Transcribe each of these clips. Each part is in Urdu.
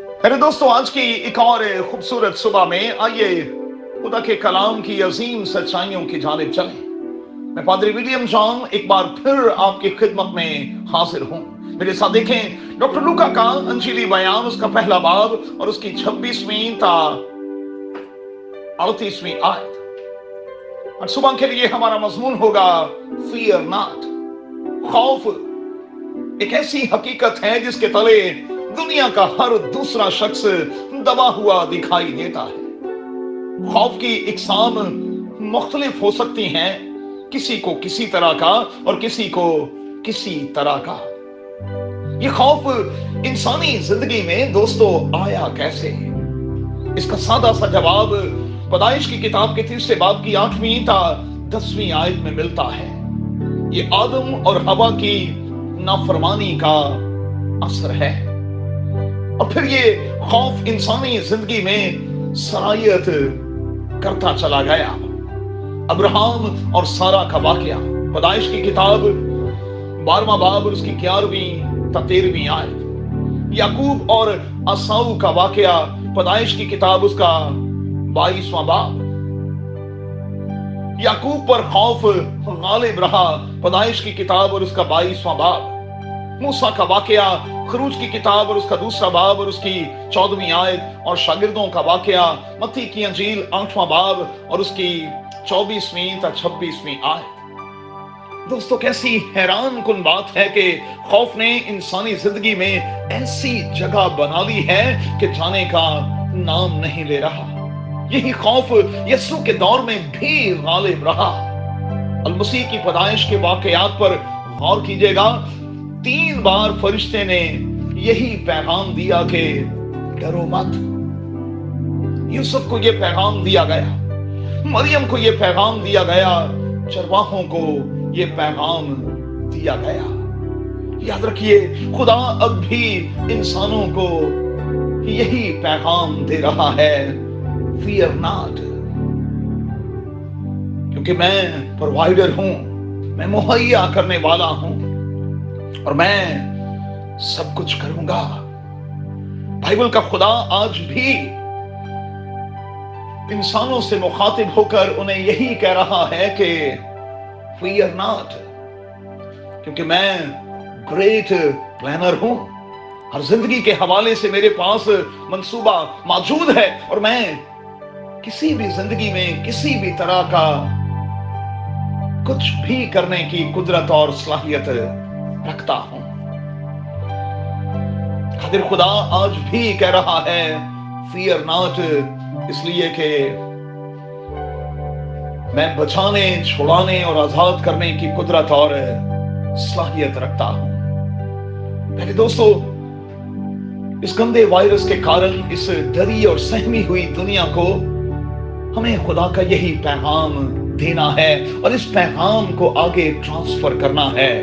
میرے دوستو، آج کی ایک اور خوبصورت صبح میں آئیے خدا کے کلام کی عظیم سچائیوں کی جانب چلیں۔ میں پادری ولیم جان ایک بار پھر آپ کی خدمت میں حاضر ہوں۔ میرے ساتھ دیکھیں ڈاکٹر لوکا کا انجیلی بیان، اس کا پہلا باب اور اس کی 26ویں تا 38ویں آیت۔ اور صبح کے لیے ہمارا مضمون ہوگا فیئر ناٹ۔ خوف ایک ایسی حقیقت ہے جس کے تلے دنیا کا ہر دوسرا شخص دبا ہوا دکھائی دیتا ہے۔ خوف کی اقسام مختلف ہو سکتی ہیں، کسی کو کسی طرح کا اور کسی کو کسی طرح کا۔ یہ خوف انسانی زندگی میں دوستو آیا کیسے؟ اس کا سادہ سا جواب پیدائش کی کتاب کے 3 باب کی 8ویں تا 10ویں آیت میں ملتا ہے۔ یہ آدم اور حوا کی نافرمانی کا اثر ہے، اور پھر یہ خوف انسانی زندگی میں سرایت کرتا چلا گیا۔ ابراہم اور سارہ کا واقعہ، پیدائش کی کتاب 12واں باب اور اس کی 11ویں تا 13ویں آیت۔ یعقوب اور عیساؤ کا واقعہ، پیدائش کی کتاب اس کا 22واں باب۔ یعقوب پر خوف غالب رہا، پیدائش کی کتاب اور اس کا 22واں باب۔ موسیٰ کا واقعہ، خروج کی کتاب اور اس کا 2 باب اور اس کی 14ویں آیت، اور شاگردوں کا واقعہ، متی کی انجیل 8واں باب اور اس کی 24ویں تا 26ویں آیت۔ دوستو، کیسی حیران کن بات ہے کہ خوف نے انسانی زندگی میں ایسی جگہ بنا لی ہے کہ جانے کا نام نہیں لے رہا۔ یہی خوف یسوع کے دور میں بھی غالب رہا۔ المسیح کی پیدائش کے واقعات پر غور کیجئے گا۔ 3 بار فرشتے نے یہی پیغام دیا کہ ڈرو مت۔ یوسف کو یہ پیغام دیا گیا، مریم کو یہ پیغام دیا گیا، چرواہوں کو یہ پیغام دیا گیا۔ یاد رکھیے، خدا اب بھی انسانوں کو یہی پیغام دے رہا ہے، فیئر ناٹ، کیونکہ میں پرووائڈر ہوں، میں مہیا کرنے والا ہوں، اور میں سب کچھ کروں گا۔ بائبل کا خدا آج بھی انسانوں سے مخاطب ہو کر انہیں یہی کہہ رہا ہے کہ فیئر ناٹ، کیونکہ میں گریٹ پلانر ہوں۔ ہر زندگی کے حوالے سے میرے پاس منصوبہ موجود ہے، اور میں کسی بھی زندگی میں کسی بھی طرح کا کچھ بھی کرنے کی قدرت اور صلاحیت رکھتا ہوں۔ قادر خدا آج بھی کہہ رہا ہے فیئر ناٹ، اس لیے کہ میں بچانے، چھڑانے اور آزاد کرنے کی قدرت اور صلاحیت رکھتا ہوں۔ میرے دوستو، اس گندے وائرس کے کارن اس ڈری اور سہمی ہوئی دنیا کو ہمیں خدا کا یہی پیغام دینا ہے، اور اس پیغام کو آگے ٹرانسفر کرنا ہے۔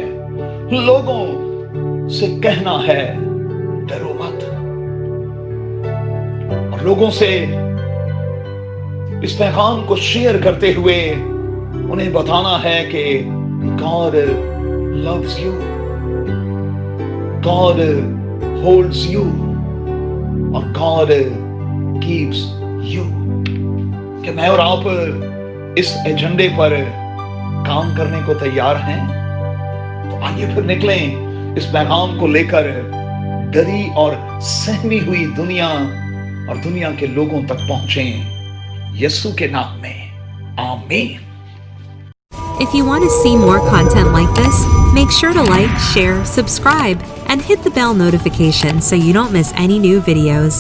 لوگوں سے کہنا ہے ڈرو مت، اور لوگوں سے اس پیغام کو شیئر کرتے ہوئے انہیں بتانا ہے کہ God loves you, God holds you, اور God keeps you، کہ میں اور آپ اس ایجنڈے پر کام کرنے کو تیار ہیں۔ تو آئیے پھر نکلیں اس پیغام کو لے کر ڈری اور سہمی ہوئی دنیا اور دنیا کے لوگوں تک پہنچیں، یسوع کے نام میں، آمین۔ If you want to see more content like this, make sure to like, share, subscribe, and hit the bell notification so you don't miss any new videos.